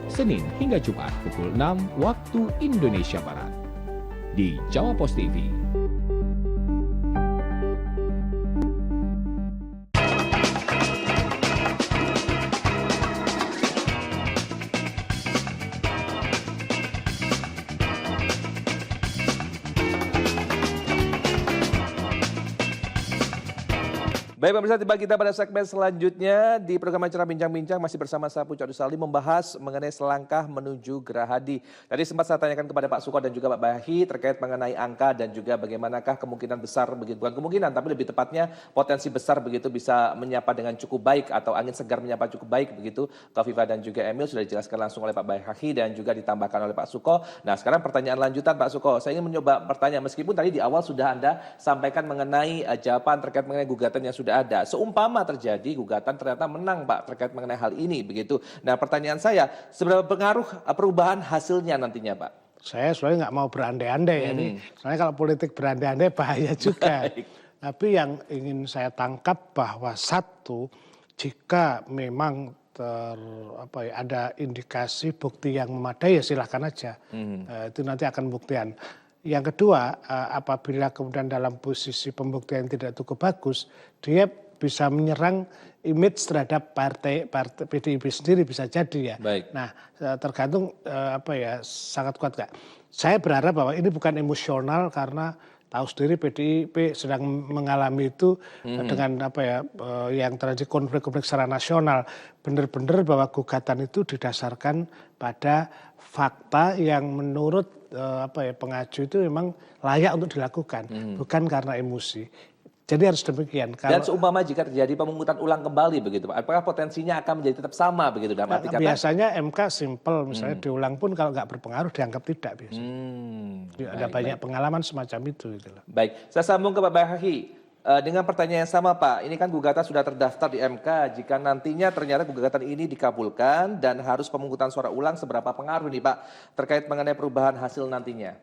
Senin hingga Jumat pukul 6 waktu Indonesia Barat di Jawa Pos TV. Baik pemirsa, tiba kita pada segmen selanjutnya di program acara Bincang-Bincang masih bersama saya Pucat Salim membahas mengenai selangkah menuju Gerahadi. Tadi sempat saya tanyakan kepada Pak Suko dan juga Pak Bahi terkait mengenai angka dan juga bagaimanakah kemungkinan besar begitu, bukan kemungkinan tapi lebih tepatnya potensi besar begitu bisa menyapa dengan cukup baik atau angin segar menyapa cukup baik begitu. Kofifa dan juga Emil sudah dijelaskan langsung oleh Pak Bahi dan juga ditambahkan oleh Pak Suko. Nah sekarang pertanyaan lanjutan Pak Suko, saya ingin mencoba bertanya meskipun tadi di awal sudah Anda sampaikan mengenai jawaban terkait mengenai gugatan yang sudah ada. Seumpama terjadi gugatan ternyata menang Pak terkait mengenai hal ini begitu. Nah pertanyaan saya, seberapa pengaruh perubahan hasilnya nantinya Pak? Saya sebenarnya nggak mau berandai-andai ya nih. Soalnya kalau politik berandai-andai bahaya juga. Tapi yang ingin saya tangkap bahwa satu, jika memang ada indikasi bukti yang memadai ya silahkan aja. Itu nanti akan buktian. Yang kedua, apabila kemudian dalam posisi pembuktian tidak cukup bagus, dia bisa menyerang image terhadap partai PDIP sendiri bisa jadi ya. Baik. Nah, tergantung sangat kuat nggak. Saya berharap bahwa ini bukan emosional karena tahu sendiri PDIP sedang mengalami itu dengan yang terjadi konflik-konflik secara nasional. Benar-benar bahwa gugatan itu didasarkan pada fakta yang menurut pengaju itu memang layak untuk dilakukan, bukan karena emosi. Jadi harus demikian. Dan seumpama jika terjadi pemungutan ulang kembali begitu Pak, apakah potensinya akan menjadi tetap sama begitu dalam arti kata? Biasanya MK simpel, misalnya diulang pun kalau nggak berpengaruh dianggap tidak biasanya. Ada banyak pengalaman semacam itu. Gitu loh. Baik, saya sambung ke Pak Bahi. Dengan pertanyaan yang sama Pak, ini kan gugatan sudah terdaftar di MK, jika nantinya ternyata gugatan ini dikabulkan dan harus pemungutan suara ulang, seberapa pengaruh nih Pak terkait mengenai perubahan hasil nantinya?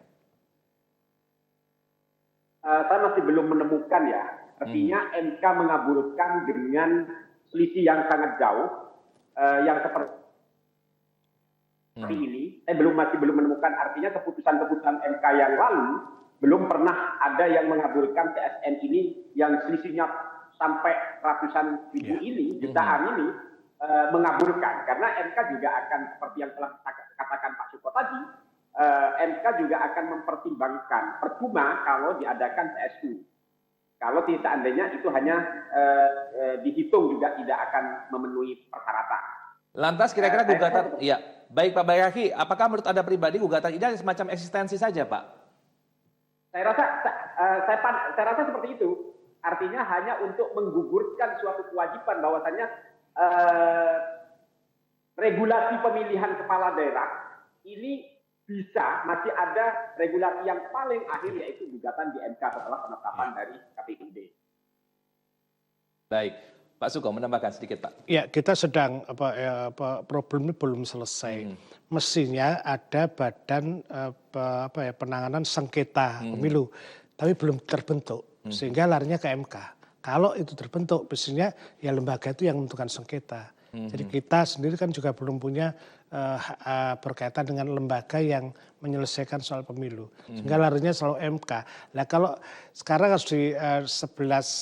Saya masih belum menemukan ya, artinya MK mengabulkan dengan selisih yang sangat jauh, yang seperti ini, saya masih belum menemukan, artinya keputusan-keputusan MK yang lalu, belum pernah ada yang mengabulkan TSN ini yang selisihnya sampai ratusan ribu ini, jutaan ini, mengabulkan. Karena MK juga akan, seperti yang telah katakan Pak Suko tadi, MK juga akan mempertimbangkan percuma kalau diadakan TSU. Kalau seandainya itu hanya dihitung juga tidak akan memenuhi persyaratan. Lantas kira-kira gugatan, ya baik Pak Bayahi, apakah menurut Anda pribadi gugatan ini semacam eksistensi saja Pak? Saya rasa seperti itu. Artinya hanya untuk menggugurkan suatu kewajiban bahwasannya regulasi pemilihan kepala daerah ini bisa masih ada regulasi yang paling akhir yaitu gugatan di MK setelah penetapan dari KPUD. Baik, Pak Suko menambahkan sedikit Pak. Ya, kita sedang problemnya belum selesai. Mestinya ada badan penanganan sengketa pemilu, tapi belum terbentuk sehingga larinya ke MK. Kalau itu terbentuk, mestinya ya lembaga itu yang menentukan sengketa. Jadi kita sendiri kan juga belum punya berkaitan dengan lembaga yang menyelesaikan soal pemilu. Sehingga larinya selalu MK. Nah kalau sekarang harus di 11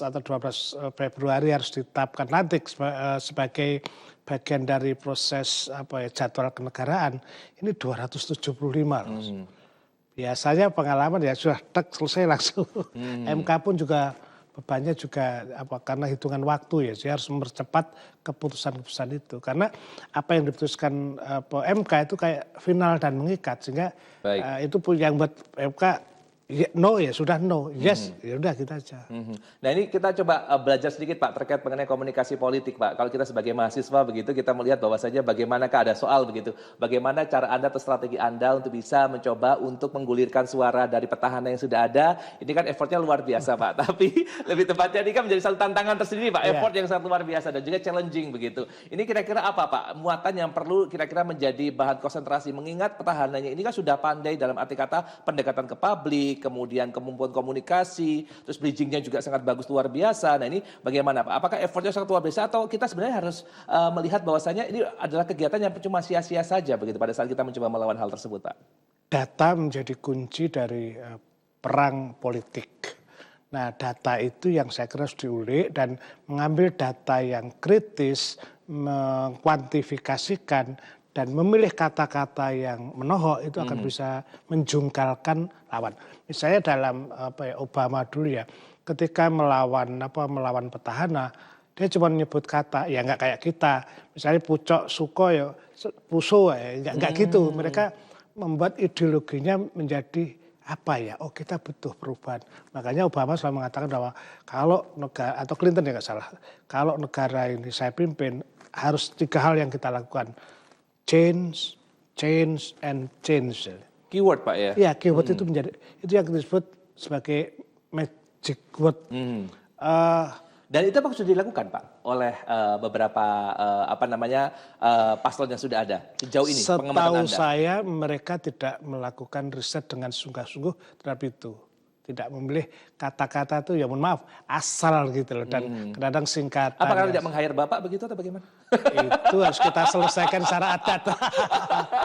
atau 12 Februari harus ditetapkan lantik sebagai bagian dari proses jadwal kenegaraan, ini 275 loh. Biasanya pengalaman ya sudah selesai langsung. MK pun juga bebannya juga karena hitungan waktu ya, dia harus mempercepat keputusan-keputusan itu. Karena apa yang diputuskan MK itu kayak final dan mengikat, sehingga itu yang buat MK no ya sudah no, yes ya udah kita aja. Nah ini kita coba belajar sedikit Pak terkait mengenai komunikasi politik Pak. Kalau kita sebagai mahasiswa begitu kita melihat bahwasanya bagaimanakah ada soal begitu. Bagaimana cara Anda atau strategi Anda untuk bisa mencoba untuk menggulirkan suara dari petahana yang sudah ada. Ini kan effortnya luar biasa Pak. Tapi lebih tepatnya ini kan menjadi satu tantangan tersendiri Pak. Effort yang sangat luar biasa dan juga challenging begitu. Ini kira-kira apa Pak muatan yang perlu kira-kira menjadi bahan konsentrasi. Mengingat petahananya ini kan sudah pandai dalam arti kata pendekatan ke publik, kemudian kemampuan komunikasi, terus bridgingnya juga sangat bagus luar biasa. Nah ini bagaimana Pak? Apakah effortnya sangat luar biasa atau kita sebenarnya harus melihat bahwasanya ini adalah kegiatan yang cuma sia-sia saja begitu pada saat kita mencoba melawan hal tersebut Pak? Data menjadi kunci dari perang politik. Nah data itu yang saya kira harus diulik dan mengambil data yang kritis, mengkuantifikasikan, dan memilih kata-kata yang menohok itu akan bisa menjungkalkan lawan. Misalnya dalam Obama dulu ya, ketika melawan petahana, dia cuma menyebut kata, ya nggak kayak kita. Misalnya pucok, suko, ya puso, ya nggak gitu. Mereka membuat ideologinya menjadi apa ya? Oh kita butuh perubahan. Makanya Obama selalu mengatakan bahwa kalau negara, atau Clinton ya nggak salah, kalau negara ini saya pimpin harus 3 hal yang kita lakukan. Change, change, and change. Keyword Pak ya? Ya keyword itu menjadi, itu yang disebut sebagai magic word. Dan itu apa sudah dilakukan Pak oleh beberapa paslon yang sudah ada sejauh ini? Setahu saya mereka tidak melakukan riset dengan sungguh-sungguh terhadap itu. Tidak memilih kata-kata itu ya mohon maaf asal gitu loh dan kadang-kadang singkatan. Apakah tidak meng-hire Bapak begitu atau bagaimana? Itu harus kita selesaikan secara adat.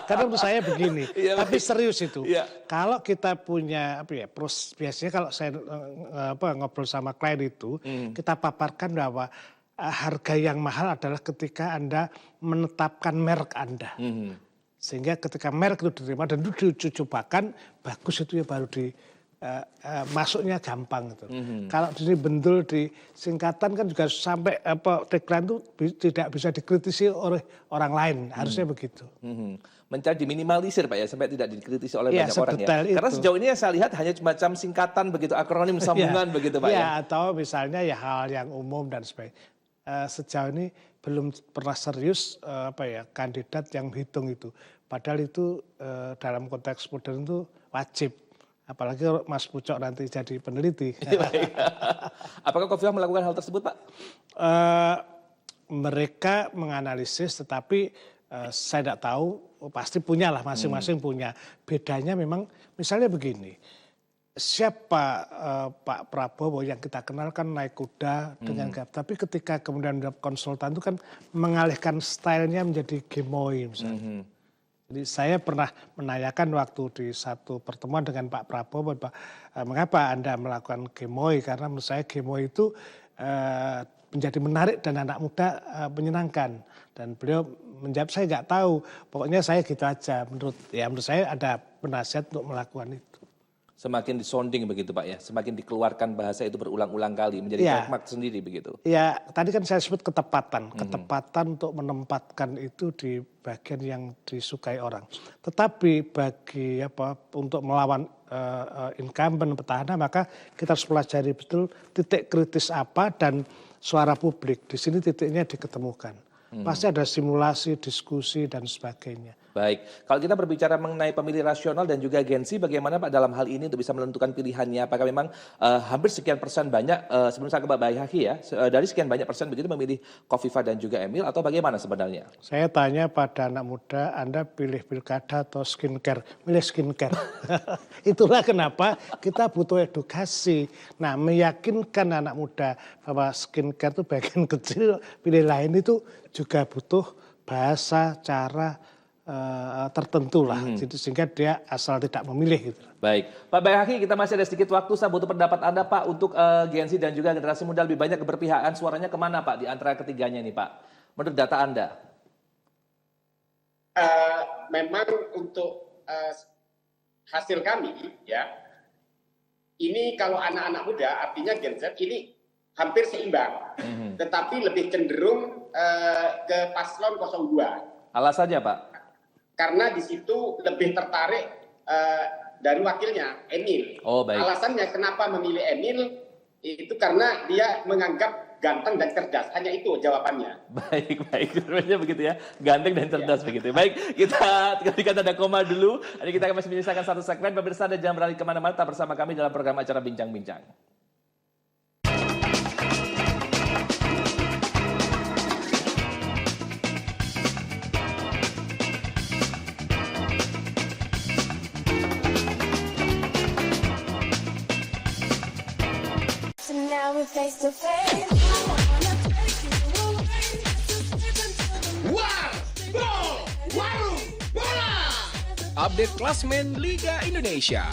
Karena menurut saya begini, tapi serius itu. Kalau kita punya biasanya kalau saya ngobrol sama klien itu, kita paparkan bahwa harga yang mahal adalah ketika Anda menetapkan merek Anda. Sehingga ketika merek itu diterima dan itu dicobakan, bagus itu ya baru masuknya gampang gitu. Kalau di bentul di singkatan kan juga sampai tagline itu tidak bisa dikritisi oleh orang lain, harusnya begitu. Mencari diminimalisir Pak ya sampai tidak dikritisi oleh banyak orang ya. Karena sejauh ini yang saya lihat hanya semacam singkatan begitu, akronim sambungan begitu Pak ya. Atau misalnya ya hal yang umum dan sebagainya. Sejauh ini belum pernah serius kandidat yang hitung itu. Padahal itu dalam konteks modern itu wajib. Apalagi Mas Pucok nanti jadi peneliti. Apakah Kofifa melakukan hal tersebut Pak? Mereka menganalisis tetapi saya tidak tahu, pasti punya lah masing-masing punya. Bedanya memang misalnya begini, siapa Pak Prabowo yang kita kenal kan naik kuda dengan gap. Tapi ketika kemudian konsultan itu kan mengalihkan stylenya menjadi gemoy misalnya. Jadi saya pernah menanyakan waktu di satu pertemuan dengan Pak Prabowo, mengapa Anda melakukan gemoy? Karena menurut saya gemoy itu menjadi menarik dan anak muda menyenangkan. Dan beliau menjawab saya nggak tahu, pokoknya saya gitu aja. Menurut saya ada penasihat untuk melakukan itu. Semakin disonding begitu Pak ya, semakin dikeluarkan bahasa itu berulang-ulang kali menjadi trademark sendiri begitu. Ya tadi kan saya sebut ketepatan, ketepatan untuk menempatkan itu di bagian yang disukai orang. Tetapi bagi untuk melawan incumbent petahana maka kita harus pelajari betul titik kritis apa dan suara publik. Di sini titiknya diketemukan. Pasti ada simulasi, diskusi dan sebagainya. Baik, kalau kita berbicara mengenai pemilih rasional dan juga agensi, bagaimana Pak dalam hal ini untuk bisa menentukan pilihannya? Apakah memang hampir sekian persen banyak, sebelum saya ke Pak Bayhaqi ya, dari sekian banyak persen begitu memilih Kofifa dan juga Emil atau bagaimana sebenarnya? Saya tanya pada anak muda, Anda pilih pilkada atau skincare? Milih skincare. Itulah kenapa kita butuh edukasi. Nah, meyakinkan anak muda bahwa skincare itu bagian kecil, pilih lain itu juga butuh bahasa, cara tertentu lah, sehingga dia asal tidak memilih gitu. Baik, Pak Bayhaqi, kita masih ada sedikit waktu. Saya butuh pendapat Anda Pak untuk Gen Z dan juga generasi muda lebih banyak keberpihakan suaranya kemana Pak di antara ketiganya nih Pak? Menurut data Anda? Memang untuk hasil kami ya, ini kalau anak-anak muda artinya Gen Z ini hampir seimbang, tetapi lebih cenderung ke paslon 02. Alasannya, Pak? Karena di situ lebih tertarik dari wakilnya, Emil. Oh, baik. Alasannya kenapa memilih Emil itu karena dia menganggap ganteng dan cerdas. Hanya itu jawabannya. Baik. Sebenarnya begitu ya. Ganteng dan cerdas begitu. Baik, kita ketika tanda koma dulu. Nanti kita akan masih menyisakan satu segmen. Pemirsa, Anda jangan beralih kemana-mana. Tetap bersama kami dalam program acara Bincang-Bincang. So now we're face to face. Update klasmen Liga Indonesia,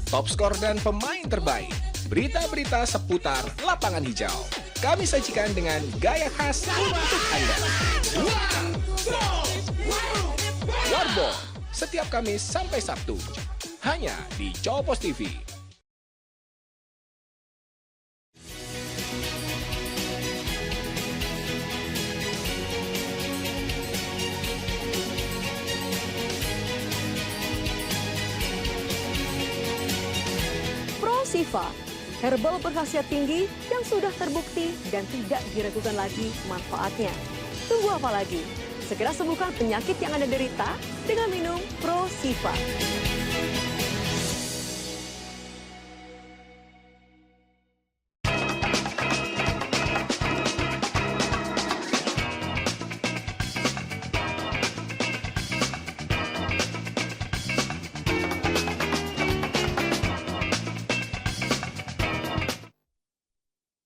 top skor dan pemain terbaik, berita-berita seputar lapangan hijau. Kami sajikan dengan gaya khas untuk Anda. Warball, setiap Kamis sampai Sabtu, hanya di Cowpos TV. Sifa, herbal berkhasiat tinggi yang sudah terbukti dan tidak diragukan lagi manfaatnya. Tunggu apa lagi? Segera sembuhkan penyakit yang Anda derita dengan minum Pro Sifa.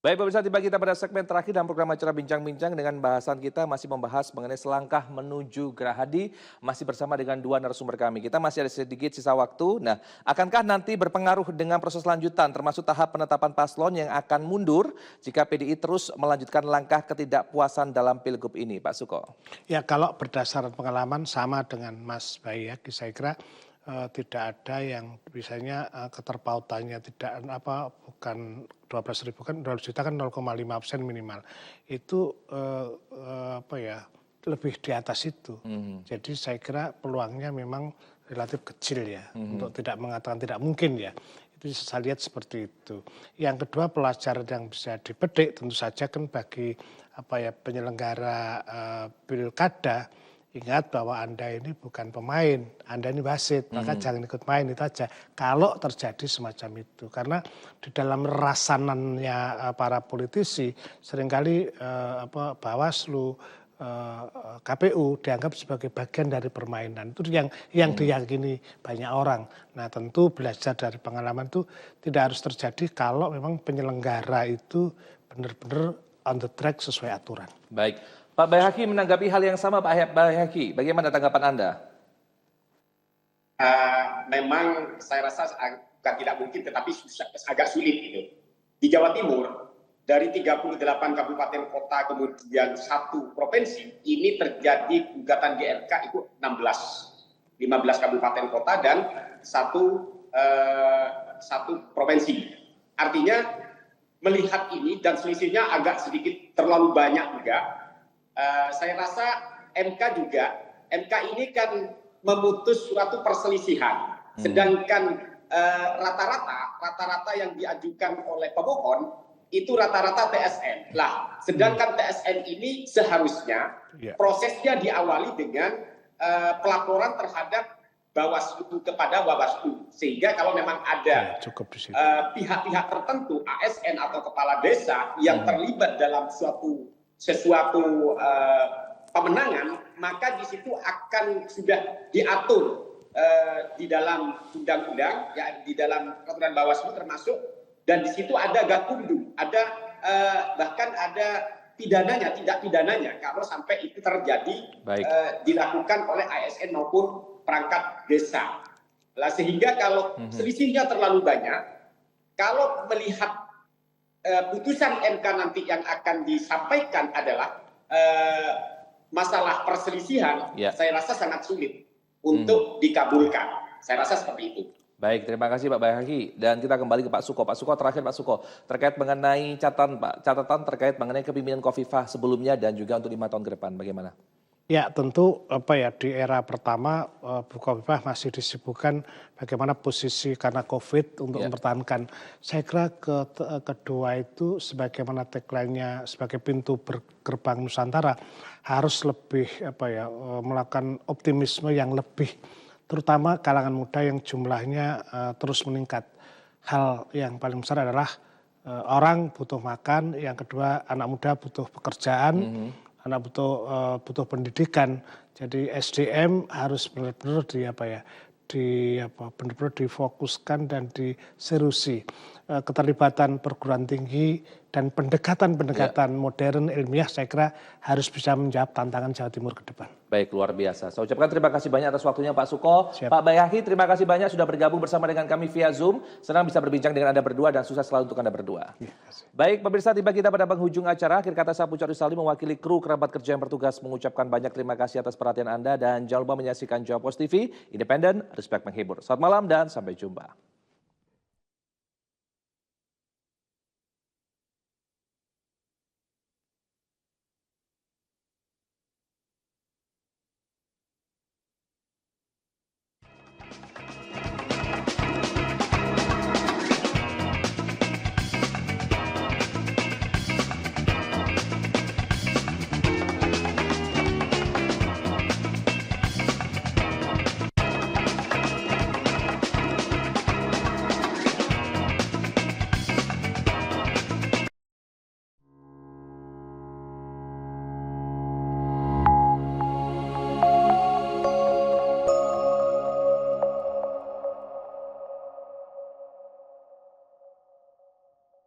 Baik pemirsa, tiba kita pada segmen terakhir dalam program acara Bincang-Bincang dengan bahasan kita masih membahas mengenai selangkah menuju Gerahadi, masih bersama dengan dua narasumber kami. Kita masih ada sedikit sisa waktu. Nah, akankah nanti berpengaruh dengan proses lanjutan termasuk tahap penetapan paslon yang akan mundur jika PDI terus melanjutkan langkah ketidakpuasan dalam Pilgub ini, Pak Suko? Ya, kalau berdasarkan pengalaman sama dengan Mas Bayi ya, saya kira tidak ada yang misalnya keterpautannya tidak bukan 12.000 kan 12 juta kan 0,5% minimal itu lebih di atas itu. Jadi saya kira peluangnya memang relatif kecil ya untuk tidak mengatakan tidak mungkin ya. Itu saya lihat seperti itu. Yang kedua, pelajaran yang bisa dipetik tentu saja kan bagi penyelenggara pilkada. Ingat bahwa Anda ini bukan pemain, Anda ini wasit, maka jangan ikut main, itu aja. Kalau terjadi semacam itu, karena di dalam rasanannya para politisi seringkali Bawaslu, KPU dianggap sebagai bagian dari permainan. Itu yang diyakini banyak orang. Nah, tentu belajar dari pengalaman itu tidak harus terjadi kalau memang penyelenggara itu benar-benar on the track sesuai aturan. Baik. Pak Bayhaqi menanggapi hal yang sama, Pak Bayhaqi. Bagaimana tanggapan Anda? Memang saya rasa bukan tidak mungkin, tetapi agak sulit itu. Di Jawa Timur, dari 38 kabupaten kota kemudian 1 provinsi, ini terjadi gugatan GRK itu 15 kabupaten kota dan satu provinsi. Artinya melihat ini dan selisihnya agak sedikit terlalu banyak juga. Saya rasa MK ini kan memutus suatu perselisihan, sedangkan rata-rata yang diajukan oleh pemohon itu rata-rata TSN. Lah, sedangkan TSN ini seharusnya prosesnya diawali dengan pelaporan terhadap Bawaslu kepada Bawaslu, sehingga kalau memang ada pihak-pihak tertentu, ASN atau kepala desa yang terlibat dalam sesuatu pemenangan, maka di situ akan sudah diatur di dalam undang-undang, ya, di dalam peraturan Bawaslu termasuk, dan di situ ada gakumdu, ada bahkan ada pidananya, tidak pidananya kalau sampai itu terjadi dilakukan oleh ASN maupun perangkat desa. Lah, sehingga kalau selisihnya terlalu banyak, kalau melihat putusan MK nanti yang akan disampaikan adalah masalah perselisihan, saya rasa sangat sulit untuk dikabulkan. Saya rasa seperti itu. Baik, terima kasih Pak Bayhaqi. Dan kita kembali ke Pak Suko. Pak Suko, terakhir Pak Suko, terkait mengenai catatan terkait mengenai kepemimpinan Khofifah sebelumnya dan juga untuk 5 tahun ke depan, bagaimana? Ya tentu di era pertama Bu Khofifah masih disibukkan bagaimana posisi karena COVID untuk mempertahankan. Saya kira kedua itu sebagaimana tagline-nya sebagai pintu gerbang Nusantara harus lebih melakukan optimisme yang lebih, terutama kalangan muda yang jumlahnya terus meningkat. Hal yang paling besar adalah orang butuh makan, yang kedua anak muda butuh pekerjaan, anak butuh pendidikan. Jadi SDM harus benar-benar benar-benar difokuskan dan diseriusi. Keterlibatan perguruan tinggi dan pendekatan modern ilmiah saya kira harus bisa menjawab tantangan Jawa Timur ke depan. Baik, luar biasa. Saya ucapkan terima kasih banyak atas waktunya Pak Suko. Siap. Pak Bayhaqi, terima kasih banyak sudah bergabung bersama dengan kami via Zoom. Senang bisa berbincang dengan Anda berdua dan sukses selalu untuk Anda berdua. Baik, pemirsa, tiba kita pada penghujung acara. Akhir kata saya Pucari Sali mewakili kru kerabat kerja yang bertugas mengucapkan banyak terima kasih atas perhatian Anda dan jangan lupa menyaksikan Jawa Pos TV, independen, respect menghibur. Selamat malam dan sampai jumpa.